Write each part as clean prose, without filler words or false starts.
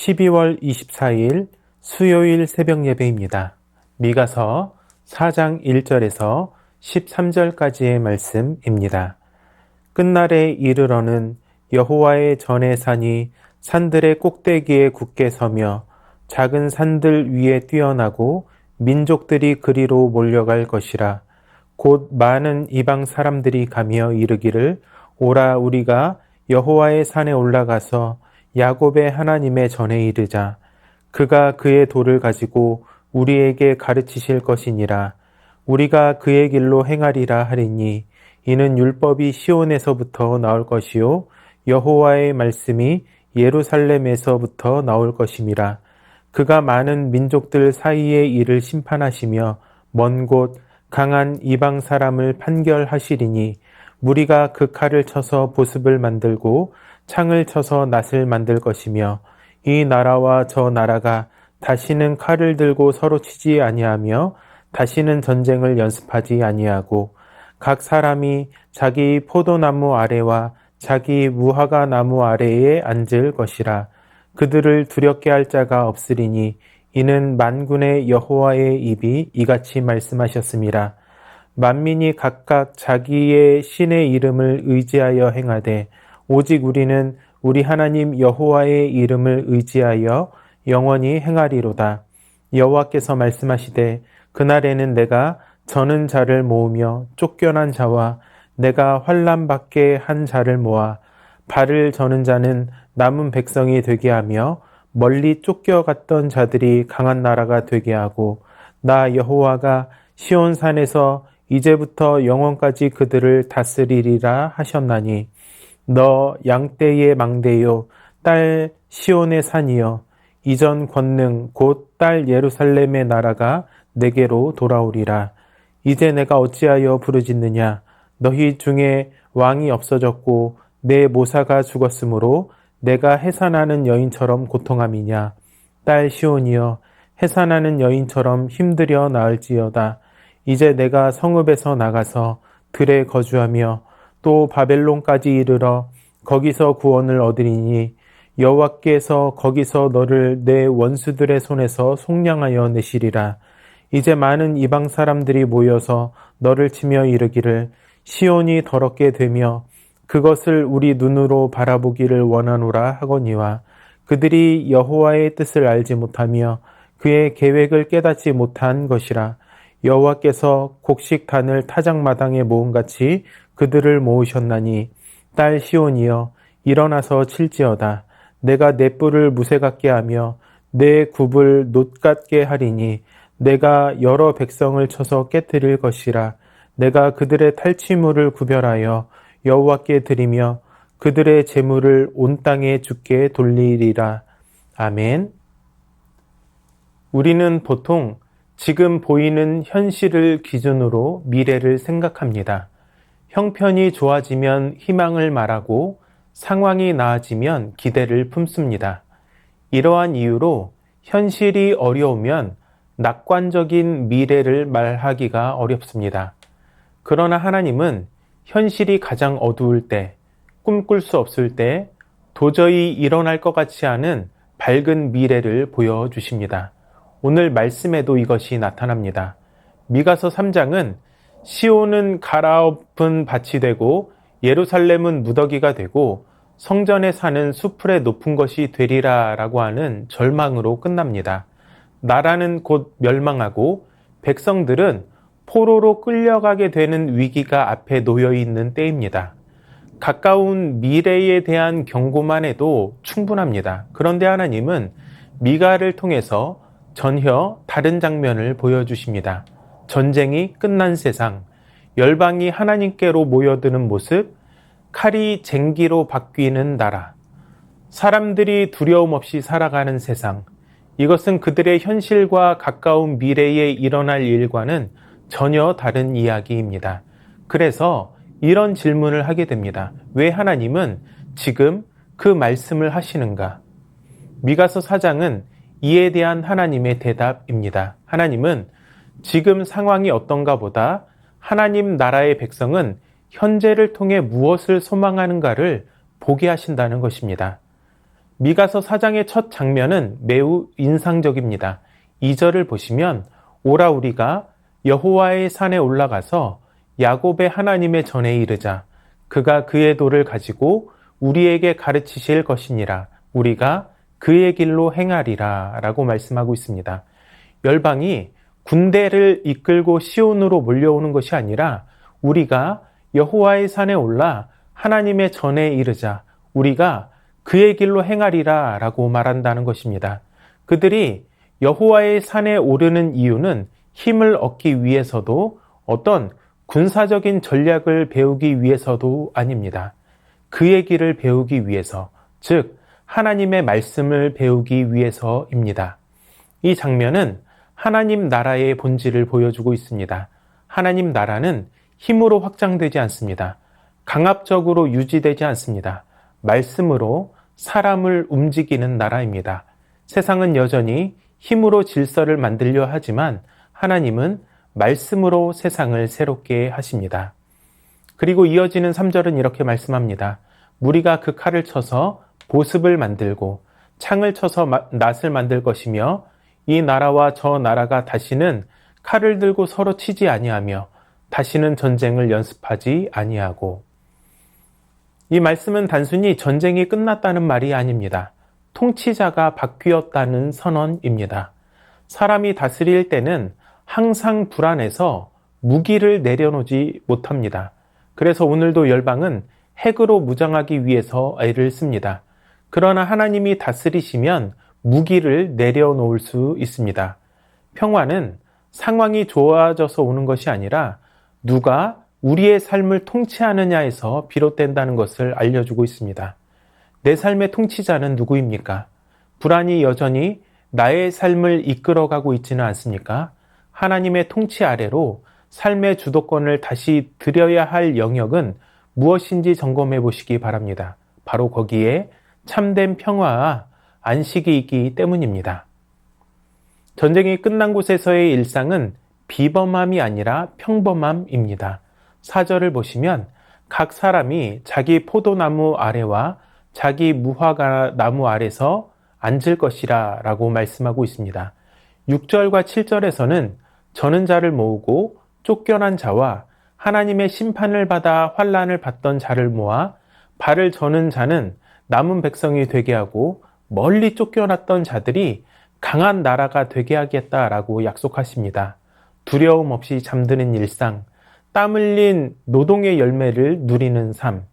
12월 24일 수요일 새벽 예배입니다. 미가서 4장 1절에서 13절까지의 말씀입니다. 끝날에 이르러는 여호와의 전의 산이 산들의 꼭대기에 굳게 서며 작은 산들 위에 뛰어나고 민족들이 그리로 몰려갈 것이라. 곧 많은 이방 사람들이 가며 이르기를 오라 우리가 여호와의 산에 올라가서 야곱의 하나님의 전에 이르자. 그가 그의 도를 가지고 우리에게 가르치실 것이니라. 우리가 그의 길로 행하리라 하리니 이는 율법이 시온에서부터 나올 것이요 여호와의 말씀이 예루살렘에서부터 나올 것임이라. 그가 많은 민족들 사이의 일을 심판하시며 먼 곳 강한 이방 사람을 판결하시리니 무리가 그 칼을 쳐서 보습을 만들고 창을 쳐서 낫을 만들 것이며 이 나라와 저 나라가 다시는 칼을 들고 서로 치지 아니하며 다시는 전쟁을 연습하지 아니하고 각 사람이 자기 포도나무 아래와 자기 무화과 나무 아래에 앉을 것이라. 그들을 두렵게 할 자가 없으리니 이는 만군의 여호와의 입이 이같이 말씀하셨음이라. 만민이 각각 자기의 신의 이름을 의지하여 행하되 오직 우리는 우리 하나님 여호와의 이름을 의지하여 영원히 행하리로다. 여호와께서 말씀하시되 그날에는 내가 저는 자를 모으며 쫓겨난 자와 내가 환난 받게 한 자를 모아 발을 저는 자는 남은 백성이 되게 하며 멀리 쫓겨갔던 자들이 강한 나라가 되게 하고 나 여호와가 시온산에서 이제부터 영원까지 그들을 다스리리라 하셨나니 너 양떼의 망대요 딸 시온의 산이여 이전 권능 곧 딸 예루살렘의 나라가 내게로 돌아오리라. 이제 내가 어찌하여 부르짖느냐. 너희 중에 왕이 없어졌고 내 모사가 죽었으므로 내가 해산하는 여인처럼 고통함이냐. 딸 시온이여 해산하는 여인처럼 힘들여 나을지어다. 이제 내가 성읍에서 나가서 들에 거주하며 또 바벨론까지 이르러 거기서 구원을 얻으리니 여호와께서 거기서 너를 내 원수들의 손에서 속량하여 내시리라. 이제 많은 이방 사람들이 모여서 너를 치며 이르기를 시온이 더럽게 되며 그것을 우리 눈으로 바라보기를 원하노라 하거니와 그들이 여호와의 뜻을 알지 못하며 그의 계획을 깨닫지 못한 것이라. 여호와께서 곡식단을 타작마당에 모음같이 그들을 모으셨나니 딸 시온이여 일어나서 칠지어다. 내가 내 뿔을 무쇠 같게 하며 내 굽을 놋 같게 하리니 내가 여러 백성을 쳐서 깨뜨릴 것이라. 내가 그들의 탈취물을 구별하여 여호와께 드리며 그들의 재물을 온 땅에 주께 돌리리라. 아멘. 우리는 보통 지금 보이는 현실을 기준으로 미래를 생각합니다. 형편이 좋아지면 희망을 말하고 상황이 나아지면 기대를 품습니다. 이러한 이유로 현실이 어려우면 낙관적인 미래를 말하기가 어렵습니다. 그러나 하나님은 현실이 가장 어두울 때, 꿈꿀 수 없을 때, 도저히 일어날 것 같지 않은 밝은 미래를 보여주십니다. 오늘 말씀에도 이것이 나타납니다. 미가서 3장은 시온은 갈아엎은 밭이 되고 예루살렘은 무더기가 되고 성전에 사는 수풀의 높은 것이 되리라 라고 하는 절망으로 끝납니다. 나라는 곧 멸망하고 백성들은 포로로 끌려가게 되는 위기가 앞에 놓여 있는 때입니다. 가까운 미래에 대한 경고만 해도 충분합니다. 그런데 하나님은 미가를 통해서 전혀 다른 장면을 보여주십니다. 전쟁이 끝난 세상, 열방이 하나님께로 모여드는 모습, 칼이 쟁기로 바뀌는 나라, 사람들이 두려움 없이 살아가는 세상, 이것은 그들의 현실과 가까운 미래에 일어날 일과는 전혀 다른 이야기입니다. 그래서 이런 질문을 하게 됩니다. 왜 하나님은 지금 그 말씀을 하시는가? 미가서 4장은 이에 대한 하나님의 대답입니다. 하나님은 지금 상황이 어떤가 보다 하나님 나라의 백성은 현재를 통해 무엇을 소망하는가를 보게 하신다는 것입니다. 미가서 4장의 첫 장면은 매우 인상적입니다. 2절을 보시면 오라 우리가 여호와의 산에 올라가서 야곱의 하나님의 전에 이르자 그가 그의 도를 가지고 우리에게 가르치실 것이니라 우리가 그의 길로 행하리라 라고 말씀하고 있습니다. 열방이 군대를 이끌고 시온으로 몰려오는 것이 아니라 우리가 여호와의 산에 올라 하나님의 전에 이르자 우리가 그의 길로 행하리라 라고 말한다는 것입니다. 그들이 여호와의 산에 오르는 이유는 힘을 얻기 위해서도 어떤 군사적인 전략을 배우기 위해서도 아닙니다. 그의 길을 배우기 위해서, 즉 하나님의 말씀을 배우기 위해서입니다. 이 장면은 하나님 나라의 본질을 보여주고 있습니다. 하나님 나라는 힘으로 확장되지 않습니다. 강압적으로 유지되지 않습니다. 말씀으로 사람을 움직이는 나라입니다. 세상은 여전히 힘으로 질서를 만들려 하지만 하나님은 말씀으로 세상을 새롭게 하십니다. 그리고 이어지는 3절은 이렇게 말씀합니다. 무리가 그 칼을 쳐서 보습을 만들고 창을 쳐서 낫을 만들 것이며 이 나라와 저 나라가 다시는 칼을 들고 서로 치지 아니하며 다시는 전쟁을 연습하지 아니하고. 이 말씀은 단순히 전쟁이 끝났다는 말이 아닙니다. 통치자가 바뀌었다는 선언입니다. 사람이 다스릴 때는 항상 불안해서 무기를 내려놓지 못합니다. 그래서 오늘도 열방은 핵으로 무장하기 위해서 애를 씁니다. 그러나 하나님이 다스리시면 무기를 내려놓을 수 있습니다. 평화는 상황이 좋아져서 오는 것이 아니라 누가 우리의 삶을 통치하느냐에서 비롯된다는 것을 알려주고 있습니다. 내 삶의 통치자는 누구입니까? 불안이 여전히 나의 삶을 이끌어가고 있지는 않습니까? 하나님의 통치 아래로 삶의 주도권을 다시 드려야 할 영역은 무엇인지 점검해 보시기 바랍니다. 바로 거기에 참된 평화와 안식이 있기 때문입니다. 전쟁이 끝난 곳에서의 일상은 비범함이 아니라 평범함입니다. 4절을 보시면 각 사람이 자기 포도나무 아래와 자기 무화과나무 아래서 앉을 것이라 라고 말씀하고 있습니다. 6절과 7절에서는 저는 자를 모으고 쫓겨난 자와 하나님의 심판을 받아 환난을 받던 자를 모아 발을 저는 자는 남은 백성이 되게 하고 멀리 쫓겨났던 자들이 강한 나라가 되게 하겠다라고 약속하십니다. 두려움 없이 잠드는 일상, 땀 흘린 노동의 열매를 누리는 삶,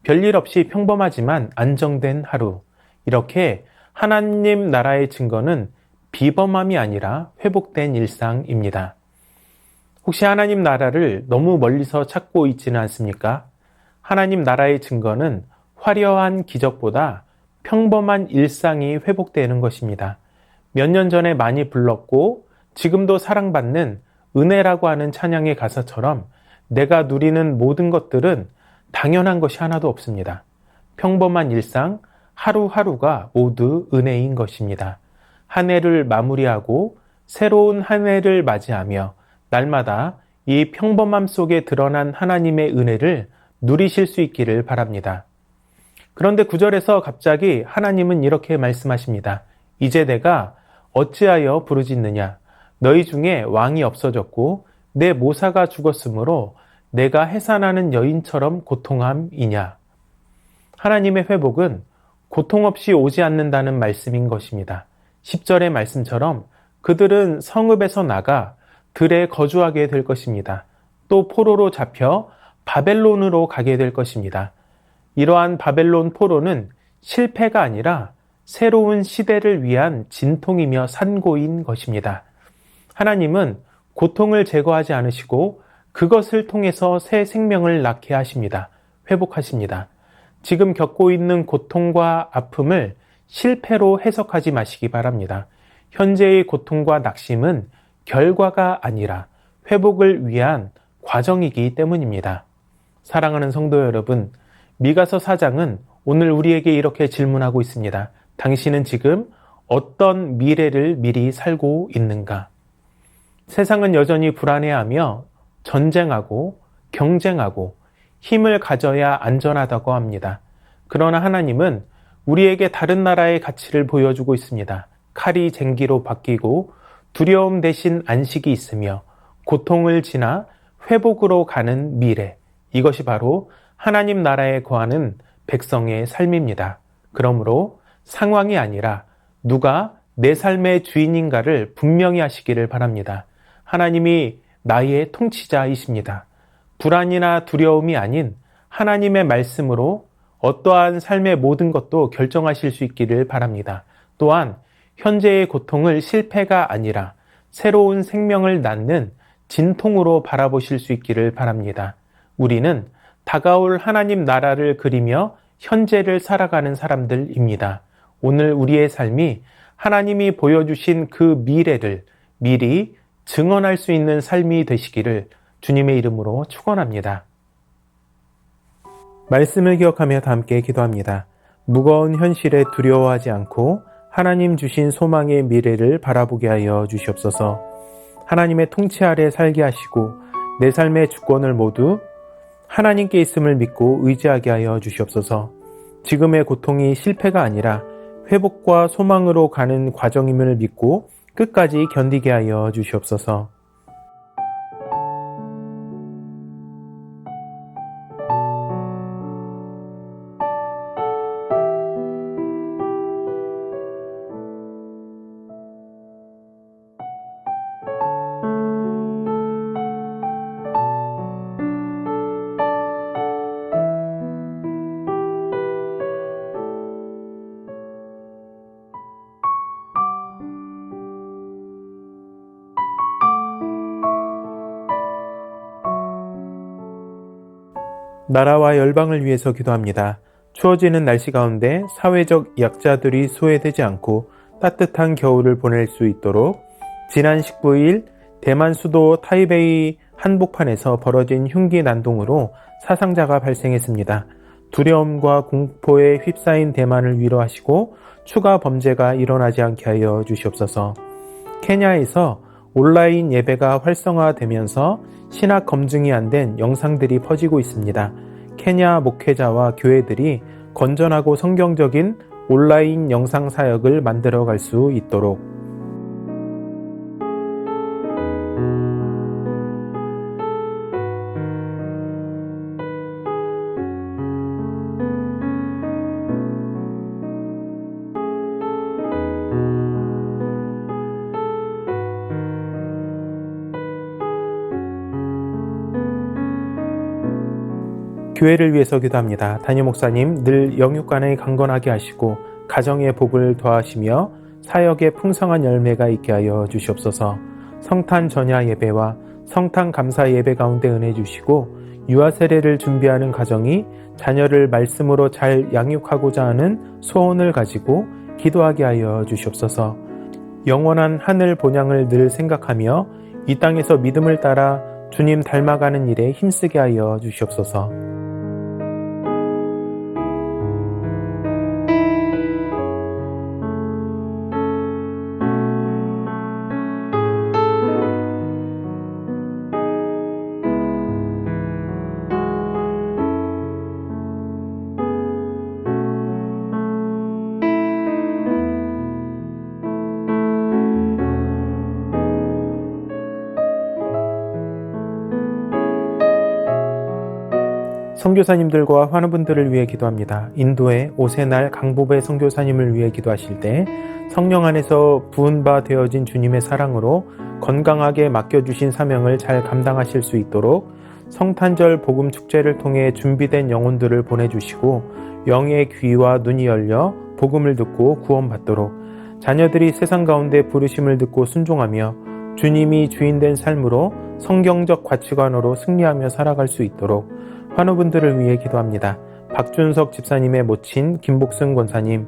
별일 없이 평범하지만 안정된 하루. 이렇게 하나님 나라의 증거는 비범함이 아니라 회복된 일상입니다. 혹시 하나님 나라를 너무 멀리서 찾고 있지는 않습니까? 하나님 나라의 증거는 화려한 기적보다 평범한 일상이 회복되는 것입니다. 몇 년 전에 많이 불렀고 지금도 사랑받는 은혜라고 하는 찬양의 가사처럼 내가 누리는 모든 것들은 당연한 것이 하나도 없습니다. 평범한 일상 하루하루가 모두 은혜인 것입니다. 한 해를 마무리하고 새로운 한 해를 맞이하며 날마다 이 평범함 속에 드러난 하나님의 은혜를 누리실 수 있기를 바랍니다. 그런데 9절에서 갑자기 하나님은 이렇게 말씀하십니다. 이제 내가 어찌하여 부르짖느냐? 너희 중에 왕이 없어졌고 내 모사가 죽었으므로 내가 해산하는 여인처럼 고통함이냐? 하나님의 회복은 고통 없이 오지 않는다는 말씀인 것입니다. 10절의 말씀처럼 그들은 성읍에서 나가 들에 거주하게 될 것입니다. 또 포로로 잡혀 바벨론으로 가게 될 것입니다. 이러한 바벨론 포로는 실패가 아니라 새로운 시대를 위한 진통이며 산고인 것입니다. 하나님은 고통을 제거하지 않으시고 그것을 통해서 새 생명을 낳게 하십니다. 회복하십니다. 지금 겪고 있는 고통과 아픔을 실패로 해석하지 마시기 바랍니다. 현재의 고통과 낙심은 결과가 아니라 회복을 위한 과정이기 때문입니다. 사랑하는 성도 여러분, 미가서 4장은 오늘 우리에게 이렇게 질문하고 있습니다. 당신은 지금 어떤 미래를 미리 살고 있는가? 세상은 여전히 불안해하며 전쟁하고 경쟁하고 힘을 가져야 안전하다고 합니다. 그러나 하나님은 우리에게 다른 나라의 가치를 보여주고 있습니다. 칼이 쟁기로 바뀌고 두려움 대신 안식이 있으며 고통을 지나 회복으로 가는 미래. 이것이 바로 하나님 나라에 거하는 백성의 삶입니다. 그러므로 상황이 아니라 누가 내 삶의 주인인가를 분명히 하시기를 바랍니다. 하나님이 나의 통치자이십니다. 불안이나 두려움이 아닌 하나님의 말씀으로 어떠한 삶의 모든 것도 결정하실 수 있기를 바랍니다. 또한 현재의 고통을 실패가 아니라 새로운 생명을 낳는 진통으로 바라보실 수 있기를 바랍니다. 우리는 다가올 하나님 나라를 그리며 현재를 살아가는 사람들입니다. 오늘 우리의 삶이 하나님이 보여주신 그 미래를 미리 증언할 수 있는 삶이 되시기를 주님의 이름으로 축원합니다. 말씀을 기억하며 다 함께 기도합니다. 무거운 현실에 두려워하지 않고 하나님 주신 소망의 미래를 바라보게 하여 주시옵소서. 하나님의 통치 아래 살게 하시고 내 삶의 주권을 모두 하나님께 있음을 믿고 의지하게 하여 주시옵소서. 지금의 고통이 실패가 아니라 회복과 소망으로 가는 과정임을 믿고 끝까지 견디게 하여 주시옵소서. 나라와 열방을 위해서 기도합니다. 추워지는 날씨 가운데 사회적 약자들이 소외되지 않고 따뜻한 겨울을 보낼 수 있도록 지난 19일 대만 수도 타이베이 한복판에서 벌어진 흉기 난동으로 사상자가 발생했습니다. 두려움과 공포에 휩싸인 대만을 위로하시고 추가 범죄가 일어나지 않게 하여 주시옵소서. 케냐에서 온라인 예배가 활성화되면서 신학 검증이 안 된 영상들이 퍼지고 있습니다. 케냐 목회자와 교회들이 건전하고 성경적인 온라인 영상 사역을 만들어갈 수 있도록 교회를 위해서 기도합니다. 담임 목사님 늘 영육간에 강건하게 하시고 가정의 복을 더하시며 사역에 풍성한 열매가 있게 하여 주시옵소서. 성탄 전야 예배와 성탄 감사 예배 가운데 은혜 주시고 유아 세례를 준비하는 가정이 자녀를 말씀으로 잘 양육하고자 하는 소원을 가지고 기도하게 하여 주시옵소서. 영원한 하늘 본향을 늘 생각하며 이 땅에서 믿음을 따라 주님 닮아가는 일에 힘쓰게 하여 주시옵소서. 선교사님들과 환우분들을 위해 기도합니다. 인도의 오세날 강보배 선교사님을 위해 기도하실 때 성령 안에서 부은 바 되어진 주님의 사랑으로 건강하게 맡겨주신 사명을 잘 감당하실 수 있도록 성탄절 복음 축제를 통해 준비된 영혼들을 보내주시고 영의 귀와 눈이 열려 복음을 듣고 구원받도록 자녀들이 세상 가운데 부르심을 듣고 순종하며 주님이 주인된 삶으로 성경적 가치관으로 승리하며 살아갈 수 있도록 환우분들을 위해 기도합니다. 박준석 집사님의 모친 김복승 권사님,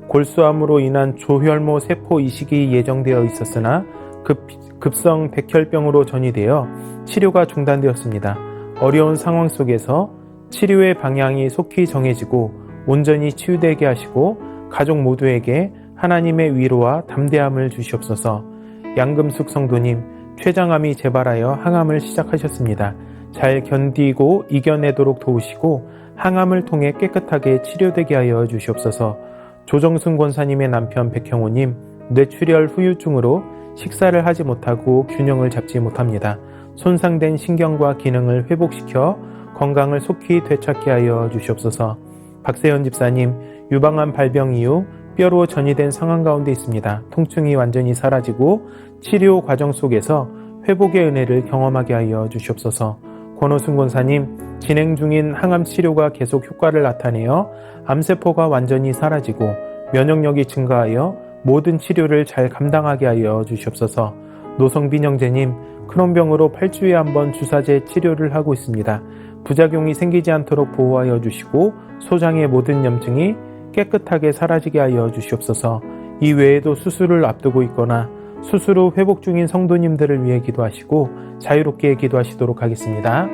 골수암으로 인한 조혈모 세포 이식이 예정되어 있었으나 급성 백혈병으로 전이되어 치료가 중단되었습니다. 어려운 상황 속에서 치료의 방향이 속히 정해지고 온전히 치유되게 하시고 가족 모두에게 하나님의 위로와 담대함을 주시옵소서. 양금숙 성도님, 췌장암이 재발하여 항암을 시작하셨습니다. 잘 견디고 이겨내도록 도우시고 항암을 통해 깨끗하게 치료되게 하여 주시옵소서. 조정순 권사님의 남편 백형호님, 뇌출혈 후유증으로 식사를 하지 못하고 균형을 잡지 못합니다. 손상된 신경과 기능을 회복시켜 건강을 속히 되찾게 하여 주시옵소서. 박세현 집사님, 유방암 발병 이후 뼈로 전이된 상황 가운데 있습니다. 통증이 완전히 사라지고 치료 과정 속에서 회복의 은혜를 경험하게 하여 주시옵소서. 권호순 권사님, 진행 중인 항암 치료가 계속 효과를 나타내어 암세포가 완전히 사라지고 면역력이 증가하여 모든 치료를 잘 감당하게 하여 주시옵소서. 노성빈 형제님, 크론병으로 8주에 한 번 주사제 치료를 하고 있습니다. 부작용이 생기지 않도록 보호하여 주시고 소장의 모든 염증이 깨끗하게 사라지게 하여 주시옵소서. 이 외에도 수술을 앞두고 있거나 수술 후 회복 중인 성도님들을 위해 기도하시고 자유롭게 기도하시도록 하겠습니다.